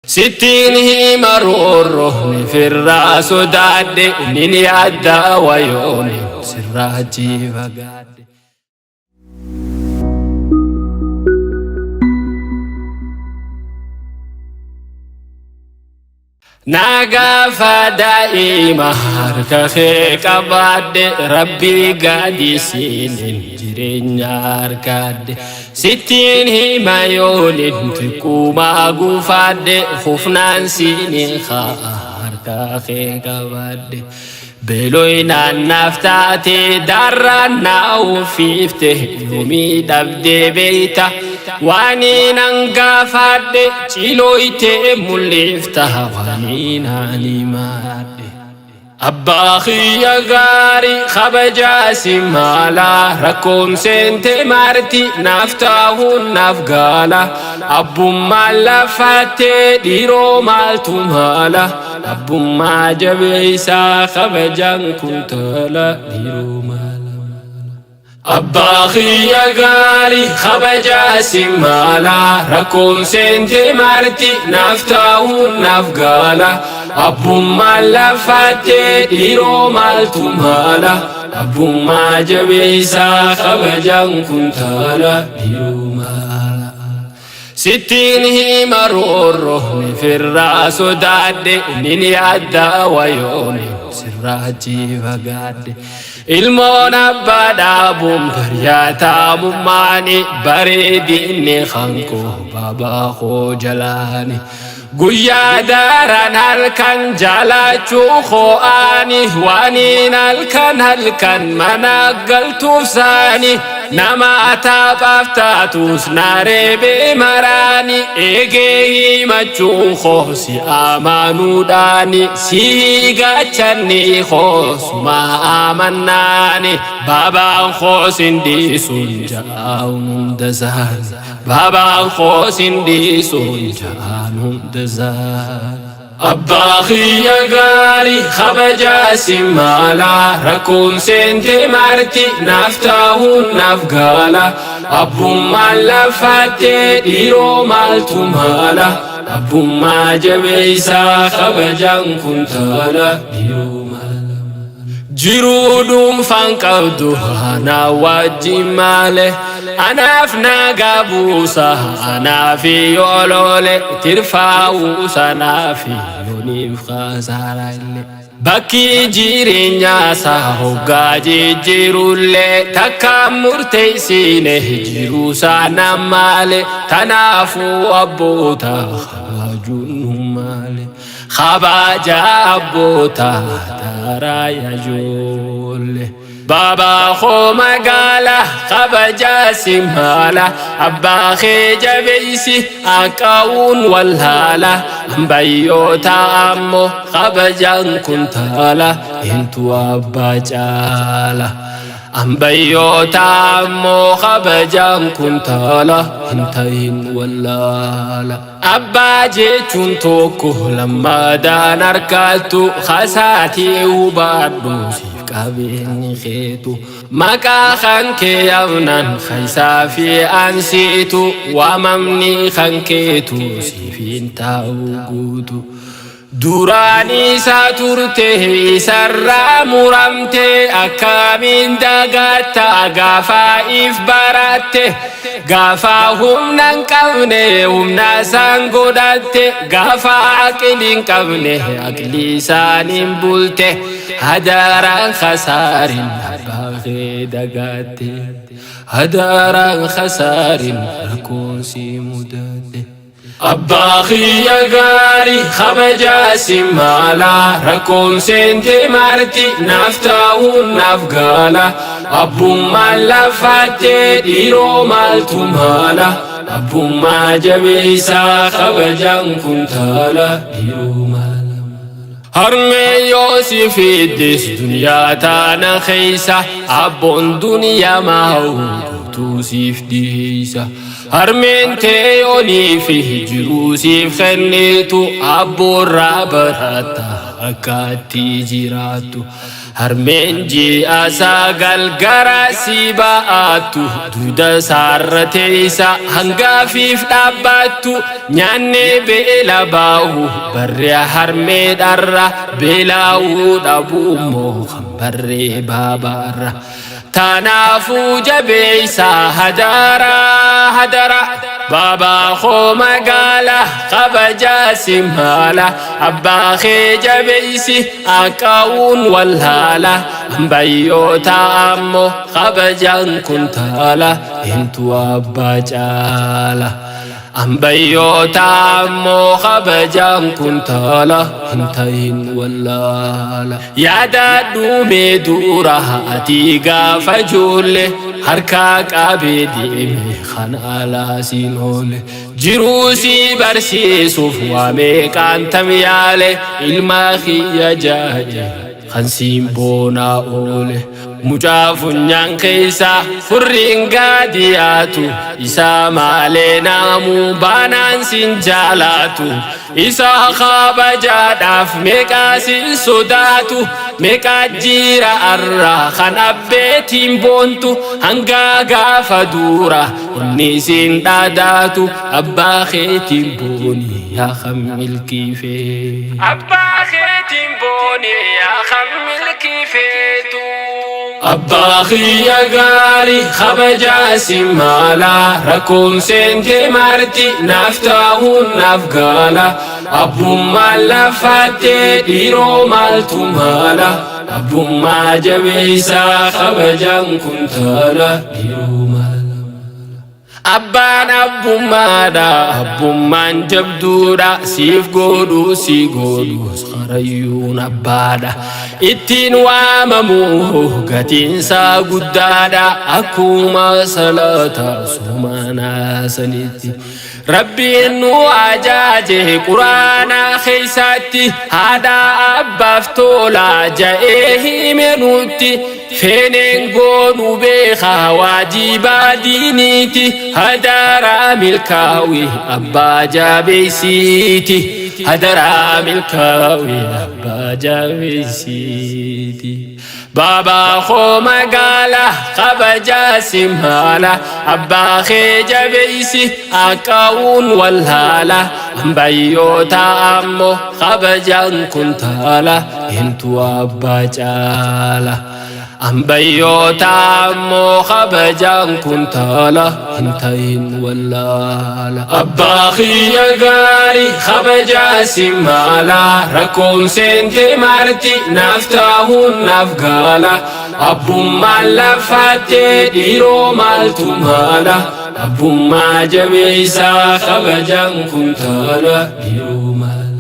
ستين هي مرور في الراس داد نيني عدا ويوني سراجي فقاد ناقا فدائما هركخي قباد ربي قادي سين جرين هركاد ستين هي مايولين تكوما قفاد خفنان سين هركخي قباد بلوينا نفتاتي درنا وفيفته يومي دبدي بيتا واني ننقافد چلويته ملفتها واني نانيماد أباخي يا غاري خبجاسي مالا ركوم سنت مارتي نفتاه نفقالا أبو مالا فاتي ديرو مالتو مالا أبو ما جبيسا خبجان كنتلا ديرو مالا أباخي يا غاري خبجاسي مالا ركوم سنت مارتي نفتاه نفقالا أبو مالا فاتي ديرو مالتو مالا أبو ما جبيسا خبجان كنتلا ديرو مالا ستين هي مرور في الراس داد نيني عدا ويوني سراجي فقاد المونا بدا بمبرياتا مماني بريديني خانكو بابا خو جلاني قويا داران هلكن جالاتشو خواني وانين هلكن مناقلتو فساني نما تابفتاتوس ناري بمراني إيجي مچو خوسي آمانو داني سيغا چني خوس ما آمناني بابا خوس اندي سنجاون دزان بابا خوس اندي سنجاون دزان أباخي يا غاري خبجاسي مالا ركون سنت مارتي نفتاه نفقالا أبو مالا فاتي ديرو مالتو مالا أبو ما جبيسا خبجان كنتالا ديرو مالا جرودum فانقودو أنا واجي مالي أنا فنا قابوسا أنا في يولولي ترفاوس أنا في يوني فخسارالي بكي جيرينيا ساهوغاجي جيرولي تكا مرتيسيني جيروسا نمالي تنافو أبوتا خواجون مالي خباجا أبوتا ترى يجولي بابا خو مقالة خبجا سمالة أباخي جبيسي أكاون والهالة بيوتا أمو خبجا كنتالة انتو أبا جالة بيوتا أمو خبجا كنتالة انتين واللالة أبا جيتون توكو لما دان أركالتو خساتي وبادوسي قابين خيتو مكا خانكي يمنان خيسا في أنسيتو وممني خانكيتو سيفين تاوغوتو دوراني ساتورته سرى مرمته أكامين داغاتا غافا إفبارته غافا هم ننكونه هم ناسان قدته غافا عقلين كونه عقلي سانين بولته هداران خسارين باغي داغاته هداران خسارين ركوسي مدته أباخي يا غاري خبجاسي مالا ركوم سنت مارتي نفتاه نفقالا أبو مالا فاتي ديرو مالتو مالا أبو ما جبيسا خبجان كنتالا ديرو مالا هرمي يوسف الدس دنيا تانا خيسا أبون دنيا ما هو توسيف ديسا harmeen tee yoonii fi jiruusiif kennitu abboorraa baratta akkaatti jiraattu. Harmeen ji'a sagal gara si ba'attu duuda saarra teessa hangaafiif dhaabbattu nyaannee beela baa'u barree harmee dharra beelaa'uu dhabuu immoo kan barree baabaarra. Tanaafuu jabeessa hadara hadara baba koo magaala kabajaa simhaala abbaa kee jabeessi akkaawuun walhaala ambayyoota ammoo kabajaan kuntaala hintu abbaa caala. Ambayyoota ammoo kabajaan kuntaala hintahin wallaala. Yaadadhu mee dura ati gaafa ijoollee harkaa qabee deeme kan alaa siin oole. Jiruu si barsiisuuf waa meeqaan tam yaale ilma kiyya jaa'e kan siin boonaa oole. Mucaa funyaan keessa furriin gaadiyaatu isaa maalee naamuu baanaan siin jaalaatu. Isaa kabajaadhaaf meeqaa siin sodaatu meeqaa jira arraa kan abbeetiin boontu hanga gaafa dura inni siin dhaadaatu abbaa keetiin booni yaa kan milkiifee. Abbaa keetiin booni yaa kan milkiifeetu. Abbaa kiyya gaarii kabajaa simhaala rakkoon seentee marti naaf ta'uun naaf gaala. Abbummaan lafattee dhiiroo maaltu maala abbummaa jabeessaa kabajaan kuntaala dhiiroo maala. Abbaan abbummaadha abbummaan jabduudha siif godhu si godhus karayyuun abbaadha. Ittiin waamamu gatiinsaa guddaadha akkuma salaata sumanaa sanitti. Rabbiin nu ajaaje quraana keessatti haadha abbaaf tola ja'ee hime nutti. Feeneen goonu beekaa waajibaa diiniiti hadaraa milkaa'u abbaa jabeessiiti. Hadaraa milkaa'u abbaa jabeessiiti. Baba koo magaala kabajaa simhaala abbaa kee jabeessi akkaawuun walhaala ambayyoota ammoo kabajaan kuntaala hintu abbaa caala. Ambayyoota ammoo kabajaan kuntaala hintahin wallaala. Abbaa kiyya gaarii kabajaa simhaala rakkoon seentee marti naaf ta'uun naaf gaala. Abbummaan lafattee dhiiroo maaltu maala abbummaa jabeessaa kabajaan kuntaala dhiiroo maala.